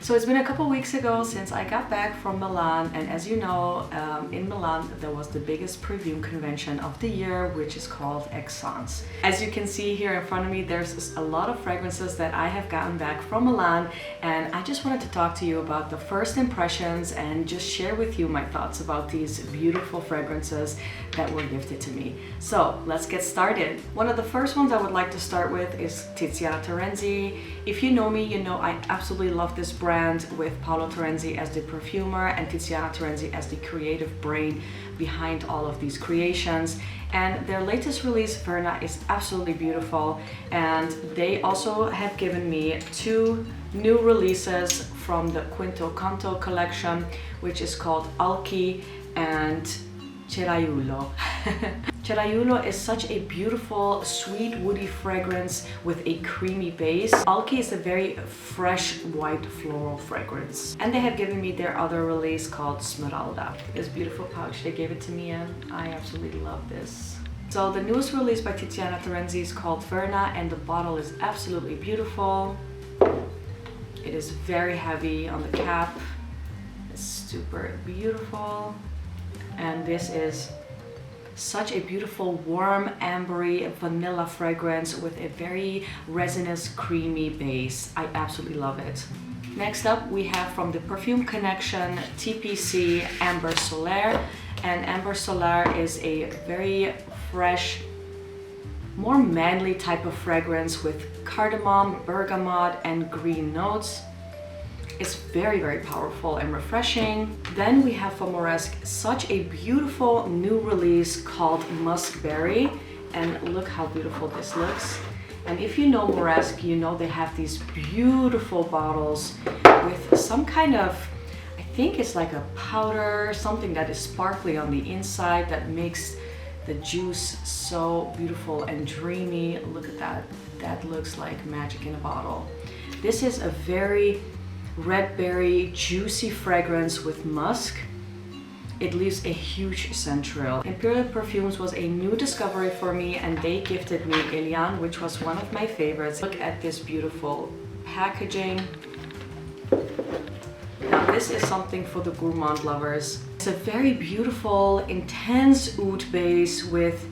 So it's been a couple weeks ago since I got back from Milan, and as you know, in Milan there was the biggest perfume convention of the year, which is called Esxence. As you can see here in front of me, there's a lot of fragrances that I have gotten back from Milan, and I just wanted to talk to you about the first impressions and just share with you my thoughts about these beautiful fragrances that were gifted to me. So let's get started. One of the first ones I would like to start with is Tiziana Terenzi. If you know me, you know I absolutely love this brand, with Paolo Terenzi as the perfumer and Tiziana Terenzi as the creative brain behind all of these creations. And their latest release, Verna, is absolutely beautiful, and they also have given me 2 new releases from the Quinto Canto collection, which is called Alki and Ceraiulo. Ceraiulo is such a beautiful, sweet, woody fragrance with a creamy base. Alki is a very fresh, white floral fragrance. And they have given me their other release called Smeralda. This beautiful pouch, they gave it to me and I absolutely love this. So the newest release by Tiziana Terenzi is called Verna, and the bottle is absolutely beautiful. It is very heavy on the cap. It's super beautiful. And this is such a beautiful, warm, ambery, vanilla fragrance with a very resinous, creamy base. I absolutely love it. Next up, we have from the Perfume Connection TPC Amber Solaire. And Amber Solaire is a very fresh, more manly type of fragrance with cardamom, bergamot, and green notes. It's very, very powerful and refreshing. Then we have from Moresque such a beautiful new release called Muskberry, and look how beautiful this looks. And if you know Moresque, you know they have these beautiful bottles with some kind of, I think it's like a powder, something that is sparkly on the inside that makes the juice so beautiful and dreamy. Look at that. That looks like magic in a bottle. This is a very red berry, juicy fragrance with musk. It leaves a huge scent trail. Imperial Perfumes was a new discovery for me, and they gifted me Eliane, which was one of my favorites. Look at this beautiful packaging. Now this is something for the gourmand lovers. It's a very beautiful, intense oud base with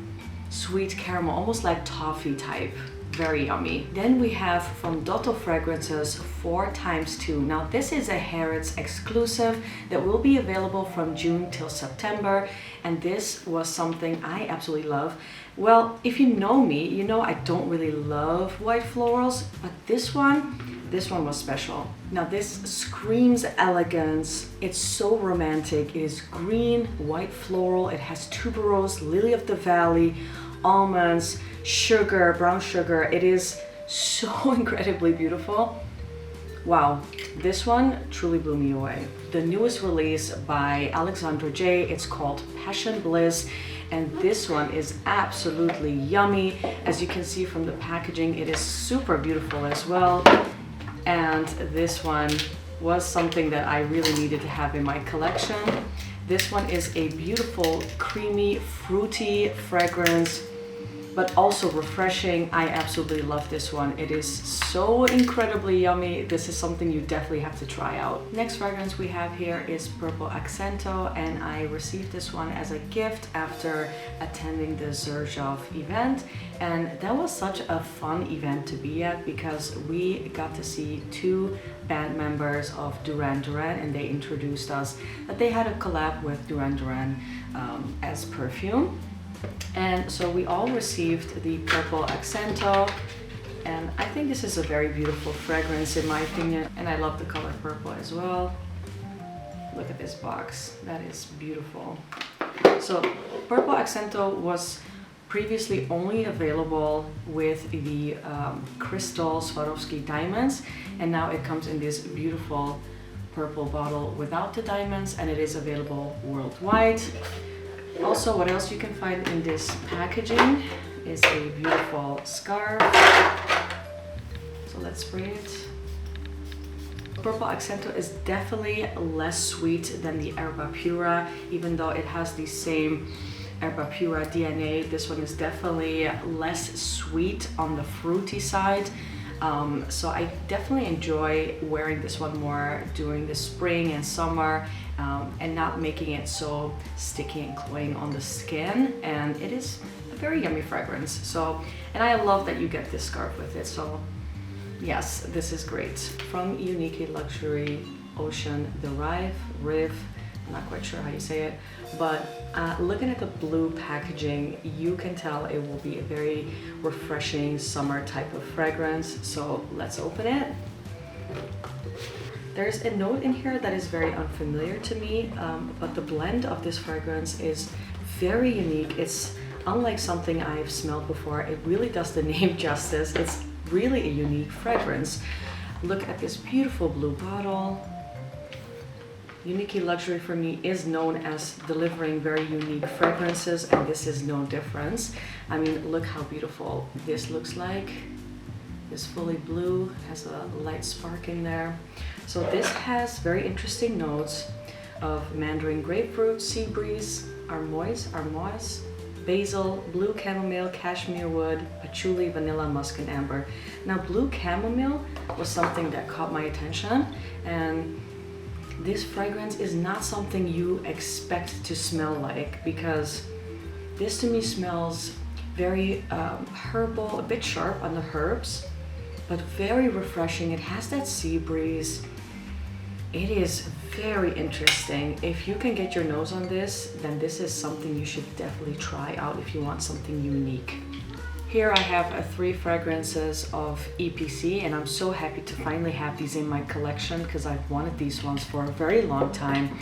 sweet caramel, almost like toffee type. Very yummy. Then we have from Dotto Fragrances 4x2. Now this is a Harrods exclusive that will be available from June till September, and this was something I absolutely love. Well, if you know me, you know I don't really love white florals, but this one was special. Now this screams elegance. It's so romantic. It is green, white floral. It has tuberose, lily of the valley, almonds, sugar, brown sugar. It is so incredibly beautiful. Wow, this one truly blew me away. The newest release by Alexandra J, it's called Passion Bliss, and this one is absolutely yummy. As you can see from the packaging, it is super beautiful as well. And this one was something that I really needed to have in my collection. This one is a beautiful, creamy, fruity fragrance, but also refreshing. I absolutely love this one. It is so incredibly yummy. This is something you definitely have to try out. Next fragrance we have here is Purple Accento, and I received this one as a gift after attending the Xerjoff event. And that was such a fun event to be at because we got to see 2 band members of Duran Duran, and they introduced us that they had a collab with Duran Duran as perfume. And so we all received the Purple Accento, and I think this is a very beautiful fragrance in my opinion, and I love the color purple as well. Look at this box, that is beautiful. So Purple Accento was previously only available with the crystal Swarovski diamonds, and now it comes in this beautiful purple bottle without the diamonds, and it is available worldwide. Also, what else you can find in this packaging is a beautiful scarf. So let's spray it. Purple Accento is definitely less sweet than the Erba Pura, even though it has the same Erba Pura DNA. This one is definitely less sweet on the fruity side. So I definitely enjoy wearing this one more during the spring and summer, and not making it so sticky and cloying on the skin. And it is a very yummy fragrance. So, and I love that you get this scarf with it. So yes, this is great. From Unique Luxury Ocean, the Riv, I'm not quite sure how you say it, but looking at the blue packaging, you can tell it will be a very refreshing summer type of fragrance. So let's open it. There's a note in here that is very unfamiliar to me, but the blend of this fragrance is very unique. It's unlike something I've smelled before. It really does the name justice. It's really a unique fragrance. Look at this beautiful blue bottle. Unique Luxury for me is known as delivering very unique fragrances, and this is no difference. I mean, look how beautiful this looks like. It's fully blue, has a light spark in there. So this has very interesting notes of mandarin grapefruit, sea breeze, armoise, basil, blue chamomile, cashmere wood, patchouli, vanilla, musk, and amber. Now, blue chamomile was something that caught my attention, and this fragrance is not something you expect to smell like, because this to me smells very herbal, a bit sharp on the herbs, but very refreshing. It has that sea breeze. It is very interesting. If you can get your nose on this, then this is something you should definitely try out if you want something unique. Here I have 3 fragrances of EPC, and I'm so happy to finally have these in my collection because I've wanted these ones for a very long time.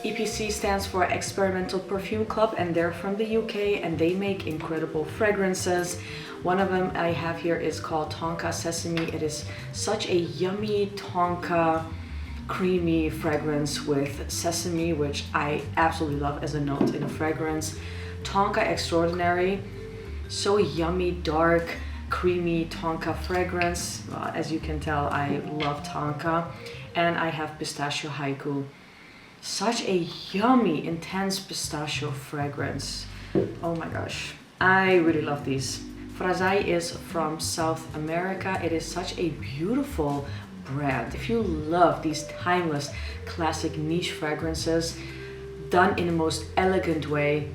EPC stands for Experimental Perfume Club, and they're from the UK, and they make incredible fragrances. One of them I have here is called Tonka Sesame. It is such a yummy tonka creamy fragrance with sesame, which I absolutely love as a note in a fragrance. Tonka Extraordinary, so yummy, dark, creamy tonka fragrance. As you can tell, I love tonka. And I have Pistachio Haiku, such a yummy, intense pistachio fragrance. Oh my gosh, I really love these. Frasai is from South America. It is such a beautiful brand. If you love these timeless, classic niche fragrances done in the most elegant way,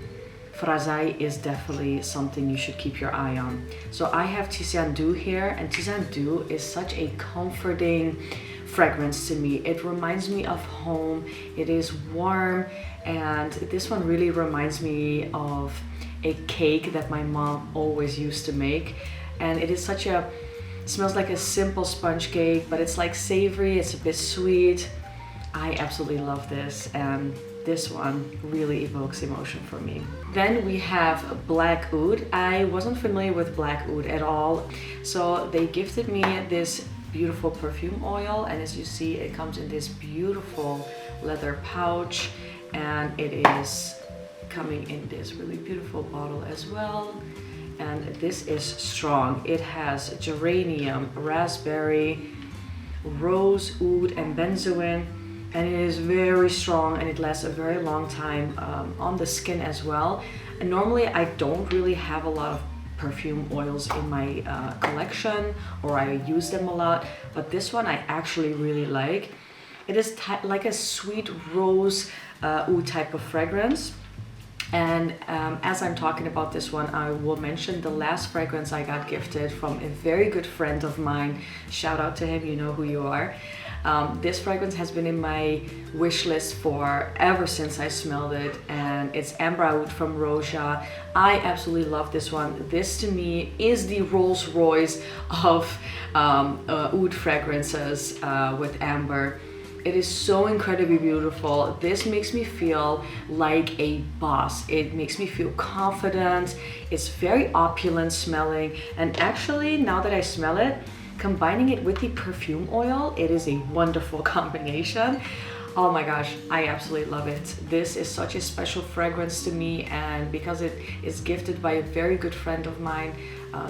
Frasai is definitely something you should keep your eye on. So I have Tisandu here, and Tisandu is such a comforting fragrance to me. It reminds me of home. It is warm, and this one really reminds me of a cake that my mom always used to make. And it is such a, smells like a simple sponge cake, but it's like savory, it's a bit sweet. I absolutely love this, and this one really evokes emotion for me. Then we have Black Oud. I wasn't familiar with Black Oud at all, so they gifted me this beautiful perfume oil, and as you see, it comes in this beautiful leather pouch, and it is coming in this really beautiful bottle as well. And this is strong. It has geranium, raspberry, rose, oud, and benzoin, and it is very strong, and it lasts a very long time on the skin as well. And normally I don't really have a lot of perfume oils in my collection, or I use them a lot, but this one I actually really like. It is like a sweet rose oud type of fragrance. And as I'm talking about this one, I will mention the last fragrance I got gifted from a very good friend of mine. Shout out to him, you know who you are. This fragrance has been in my wish list for ever since I smelled it, and it's Amber Oud from Roja. I absolutely love this one. This to me is the Rolls Royce of oud fragrances with amber. It is so incredibly beautiful. This makes me feel like a boss. It makes me feel confident. It's very opulent smelling. And actually, now that I smell it, combining it with the perfume oil, it is a wonderful combination. Oh my gosh, I absolutely love it. This is such a special fragrance to me, and because it is gifted by a very good friend of mine,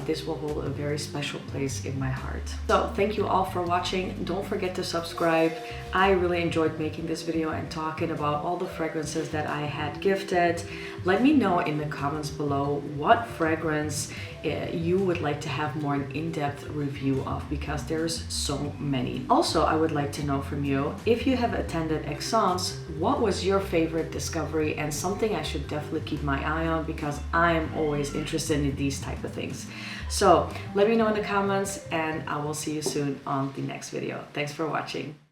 this will hold a very special place in my heart. So thank you all for watching. Don't forget to subscribe. I really enjoyed making this video and talking about all the fragrances that I had gifted. Let me know in the comments below what fragrance you would like to have more an in-depth review of, because there's so many. Also, I would like to know from you, if you have attended Esxence, what was your favorite discovery and something I should definitely keep my eye on, because I'm always interested in these type of things. So let me know in the comments, and I will see you soon on the next video. Thanks for watching.